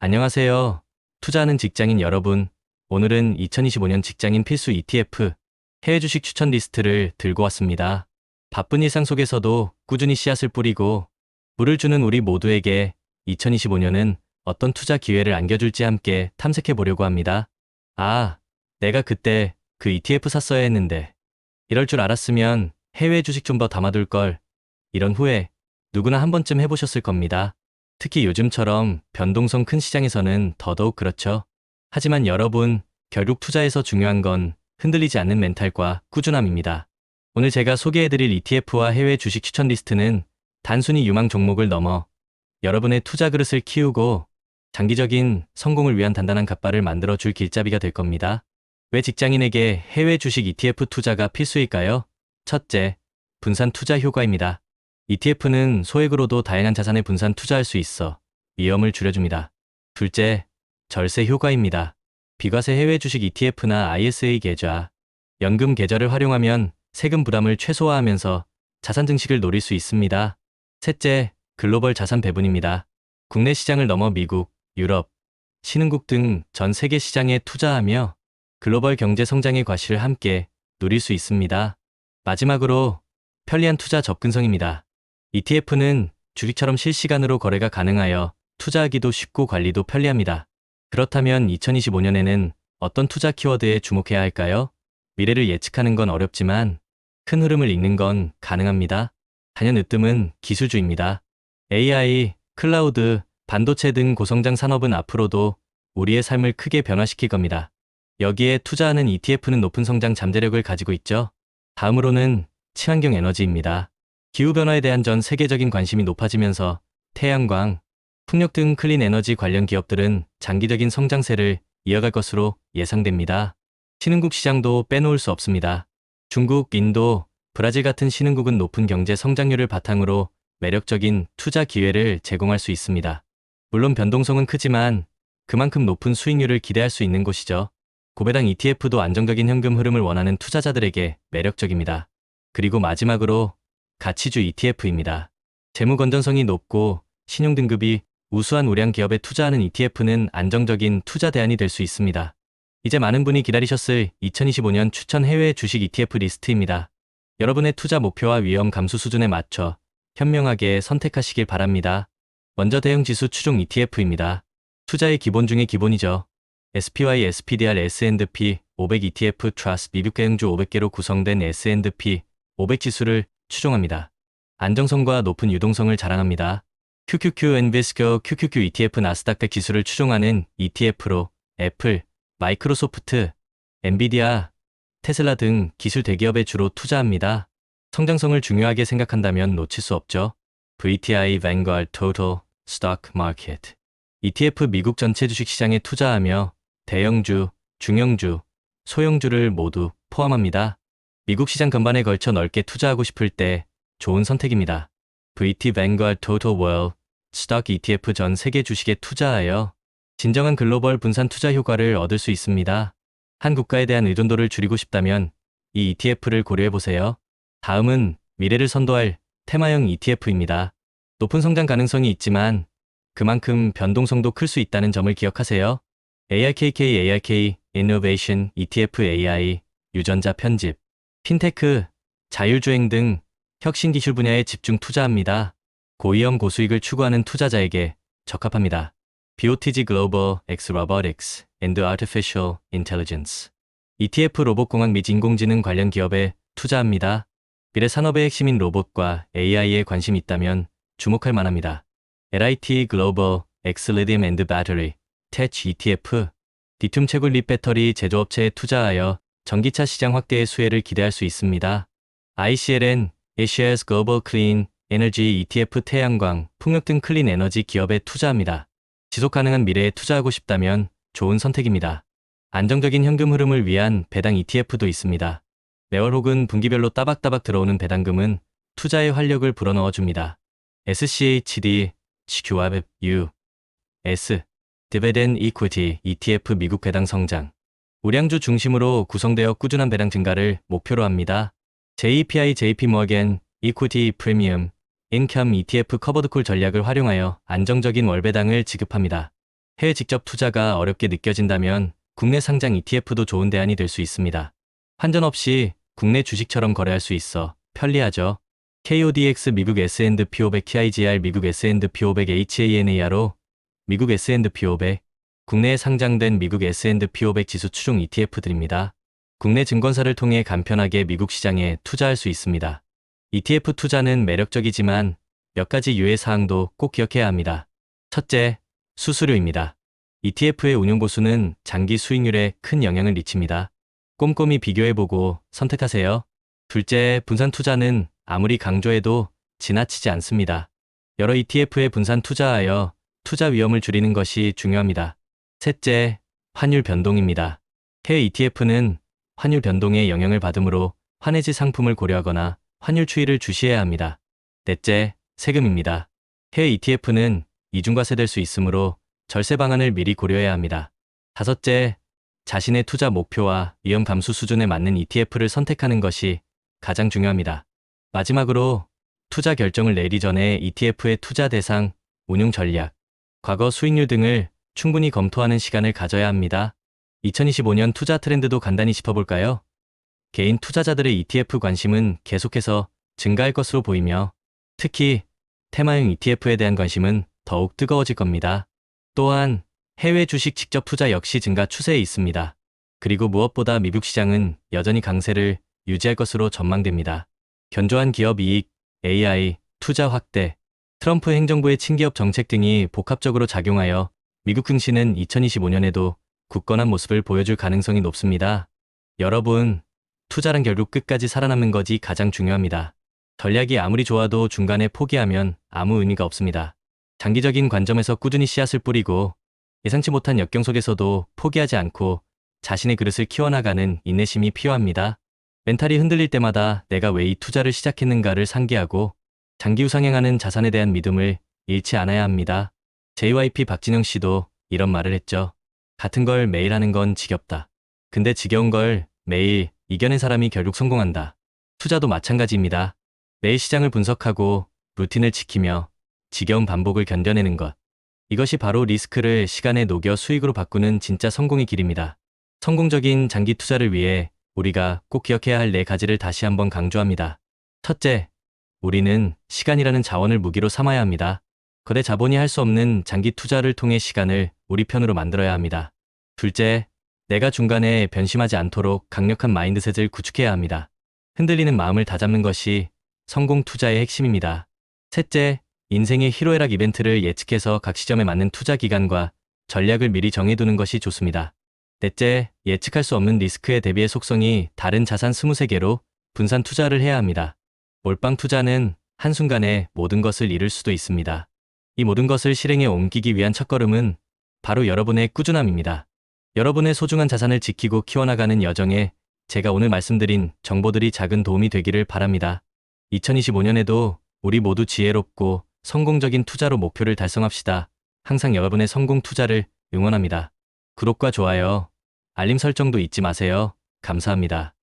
안녕하세요. 투자하는 직장인 여러분. 오늘은 2025년 직장인 필수 ETF 해외 주식 추천 리스트를 들고 왔습니다. 바쁜 일상 속에서도 꾸준히 씨앗을 뿌리고 물을 주는 우리 모두에게 2025년은 어떤 투자 기회를 안겨줄지 함께 탐색해 보려고 합니다. 아, 내가 그때 그 ETF 샀어야 했는데. 이럴 줄 알았으면 해외 주식 좀 더 담아둘 걸. 이런 후회 누구나 한 번쯤 해보셨을 겁니다. 특히 요즘처럼 변동성 큰 시장에서는 더더욱 그렇죠. 하지만 여러분, 결국 투자에서 중요한 건 흔들리지 않는 멘탈과 꾸준함입니다. 오늘 제가 소개해드릴 ETF와 해외 주식 추천 리스트는 단순히 유망 종목을 넘어 여러분의 투자 그릇을 키우고 장기적인 성공을 위한 단단한 갓발을 만들어줄 길잡이가 될 겁니다. 왜 직장인에게 해외 주식 ETF 투자가 필수일까요? 첫째, 분산 투자 효과입니다. ETF는 소액으로도 다양한 자산에 분산 투자할 수 있어 위험을 줄여줍니다. 둘째, 절세 효과입니다. 비과세 해외 주식 ETF나 ISA 계좌, 연금 계좌를 활용하면 세금 부담을 최소화하면서 자산 증식을 노릴 수 있습니다. 셋째, 글로벌 자산 배분입니다. 국내 시장을 넘어 미국, 유럽, 신흥국 등 전 세계 시장에 투자하며 글로벌 경제 성장의 과실을 함께 누릴 수 있습니다. 마지막으로 편리한 투자 접근성입니다. ETF는 주식처럼 실시간으로 거래가 가능하여 투자하기도 쉽고 관리도 편리합니다. 그렇다면 2025년에는 어떤 투자 키워드에 주목해야 할까요? 미래를 예측하는 건 어렵지만 큰 흐름을 읽는 건 가능합니다. 단연 으뜸은 기술주입니다. AI, 클라우드, 반도체 등 고성장 산업은 앞으로도 우리의 삶을 크게 변화시킬 겁니다. 여기에 투자하는 ETF는 높은 성장 잠재력을 가지고 있죠. 다음으로는 친환경 에너지입니다. 기후변화에 대한 전 세계적인 관심이 높아지면서 태양광, 풍력 등 클린 에너지 관련 기업들은 장기적인 성장세를 이어갈 것으로 예상됩니다. 신흥국 시장도 빼놓을 수 없습니다. 중국, 인도, 브라질 같은 신흥국은 높은 경제 성장률을 바탕으로 매력적인 투자 기회를 제공할 수 있습니다. 물론 변동성은 크지만 그만큼 높은 수익률을 기대할 수 있는 곳이죠. 고배당 ETF도 안정적인 현금 흐름을 원하는 투자자들에게 매력적입니다. 그리고 마지막으로 가치주 ETF입니다. 재무 건전성이 높고 신용 등급이 우수한 우량 기업에 투자하는 ETF는 안정적인 투자 대안이 될 수 있습니다. 이제 많은 분이 기다리셨을 2025년 추천 해외 주식 ETF 리스트입니다. 여러분의 투자 목표와 위험 감수 수준에 맞춰 현명하게 선택하시길 바랍니다. 먼저 대형 지수 추종 ETF입니다. 투자의 기본 중의 기본이죠. SPY, SPDR, S&P 500 ETF 트러스트 미국 대형주 500개로 구성된 S&P 500 지수를 추종합니다. 안정성과 높은 유동성을 자랑합니다. QQQ Envisco QQQ ETF 나스닥 100 지수를 추종하는 ETF로 애플, 마이크로소프트, 엔비디아, 테슬라 등 기술 대기업에 주로 투자합니다. 성장성을 중요하게 생각한다면 놓칠 수 없죠. VTI Vanguard Total Stock Market ETF 미국 전체 주식시장에 투자하며 대형주, 중형주, 소형주를 모두 포함합니다. 미국 시장 전반에 걸쳐 넓게 투자하고 싶을 때 좋은 선택입니다. VT Vanguard Total World Stock ETF 전 세계 주식에 투자하여 진정한 글로벌 분산 투자 효과를 얻을 수 있습니다. 한 국가에 대한 의존도를 줄이고 싶다면 이 ETF를 고려해보세요. 다음은 미래를 선도할 테마형 ETF입니다. 높은 성장 가능성이 있지만 그만큼 변동성도 클 수 있다는 점을 기억하세요. ARKK Innovation ETF AI, 유전자 편집, 핀테크, 자율주행 등 혁신 기술 분야에 집중 투자합니다. 고위험 고수익을 추구하는 투자자에게 적합합니다. BOTG Global X Robotics and Artificial Intelligence ETF 로봇공학 및 인공지능 관련 기업에 투자합니다. 미래 산업의 핵심인 로봇과 AI에 관심이 있다면 주목할 만합니다. LIT Global X Lithium and Battery TECH ETF 리튬 채굴 립 배터리 제조업체에 투자하여 전기차 시장 확대의 수혜를 기대할 수 있습니다. ICLN Asia's Global Clean Energy ETF 태양광, 풍력 등 클린 에너지 기업에 투자합니다. 지속 가능한 미래에 투자하고 싶다면 좋은 선택입니다. 안정적인 현금 흐름을 위한 배당 ETF도 있습니다. 매월 혹은 분기별로 따박따박 들어오는 배당금은 투자의 활력을 불어넣어줍니다. SCHD, QRU, S, Dividend Equity ETF 미국 배당 성장. 우량주 중심으로 구성되어 꾸준한 배당 증가를 목표로 합니다. JPI JP모건 Equity Premium Income ETF 커버드콜 전략을 활용하여 안정적인 월배당을 지급합니다. 해외 직접 투자가 어렵게 느껴진다면 국내 상장 ETF도 좋은 대안이 될 수 있습니다. 환전 없이 국내 주식처럼 거래할 수 있어 편리하죠. KODX 미국 S&P 500 TIGR 미국 S&P 500 HANARO 미국 S&P 500 국내에 상장된 미국 S&P 500 지수 추종 ETF들입니다. 국내 증권사를 통해 간편하게 미국 시장에 투자할 수 있습니다. ETF 투자는 매력적이지만 몇 가지 유의 사항도 꼭 기억해야 합니다. 첫째, 수수료입니다. ETF의 운용 보수는 장기 수익률에 큰 영향을 미칩니다. 꼼꼼히 비교해보고 선택하세요. 둘째, 분산 투자는 아무리 강조해도 지나치지 않습니다. 여러 ETF에 분산 투자하여 투자 위험을 줄이는 것이 중요합니다. 셋째, 환율 변동입니다. 해외 ETF는 환율 변동에 영향을 받으므로 환해지 상품을 고려하거나 환율 추이를 주시해야 합니다. 넷째, 세금입니다. 해외 ETF는 이중과세될 수 있으므로 절세 방안을 미리 고려해야 합니다. 다섯째, 자신의 투자 목표와 위험 감수 수준에 맞는 ETF를 선택하는 것이 가장 중요합니다. 마지막으로 투자 결정을 내리 전에 ETF의 투자 대상, 운용 전략, 과거 수익률 등을 충분히 검토하는 시간을 가져야 합니다. 2025년 투자 트렌드도 간단히 짚어볼까요? 개인 투자자들의 ETF 관심은 계속해서 증가할 것으로 보이며 특히 테마형 ETF에 대한 관심은 더욱 뜨거워질 겁니다. 또한 해외 주식 직접 투자 역시 증가 추세에 있습니다. 그리고 무엇보다 미국 시장은 여전히 강세를 유지할 것으로 전망됩니다. 견조한 기업 이익, AI, 투자 확대, 트럼프 행정부의 친기업 정책 등이 복합적으로 작용하여 미국 증시는 2025년에도 굳건한 모습을 보여줄 가능성이 높습니다. 여러분, 투자란 결국 끝까지 살아남는 것이 가장 중요합니다. 전략이 아무리 좋아도 중간에 포기하면 아무 의미가 없습니다. 장기적인 관점에서 꾸준히 씨앗을 뿌리고 예상치 못한 역경 속에서도 포기하지 않고 자신의 그릇을 키워나가는 인내심이 필요합니다. 멘탈이 흔들릴 때마다 내가 왜 이 투자를 시작했는가를 상기하고 장기 우상향하는 자산에 대한 믿음을 잃지 않아야 합니다. JYP 박진영 씨도 이런 말을 했죠. 같은 걸 매일 하는 건 지겹다. 근데 지겨운 걸 매일 이겨낸 사람이 결국 성공한다. 투자도 마찬가지입니다. 매일 시장을 분석하고 루틴을 지키며 지겨운 반복을 견뎌내는 것. 이것이 바로 리스크를 시간에 녹여 수익으로 바꾸는 진짜 성공의 길입니다. 성공적인 장기 투자를 위해 우리가 꼭 기억해야 할 4가지를 다시 한번 강조합니다. 첫째, 우리는 시간이라는 자원을 무기로 삼아야 합니다. 거대 자본이 할 수 없는 장기 투자를 통해 시간을 우리 편으로 만들어야 합니다. 둘째, 내가 중간에 변심하지 않도록 강력한 마인드셋을 구축해야 합니다. 흔들리는 마음을 다잡는 것이 성공 투자의 핵심입니다. 셋째, 인생의 희로애락 이벤트를 예측해서 각 시점에 맞는 투자 기간과 전략을 미리 정해두는 것이 좋습니다. 넷째, 예측할 수 없는 리스크에 대비해 속성이 다른 자산 23개로 분산 투자를 해야 합니다. 몰빵 투자는 한순간에 모든 것을 잃을 수도 있습니다. 이 모든 것을 실행에 옮기기 위한 첫걸음은 바로 여러분의 꾸준함입니다. 여러분의 소중한 자산을 지키고 키워나가는 여정에 제가 오늘 말씀드린 정보들이 작은 도움이 되기를 바랍니다. 2025년에도 우리 모두 지혜롭고 성공적인 투자로 목표를 달성합시다. 항상 여러분의 성공 투자를 응원합니다. 구독과 좋아요, 알림 설정도 잊지 마세요. 감사합니다.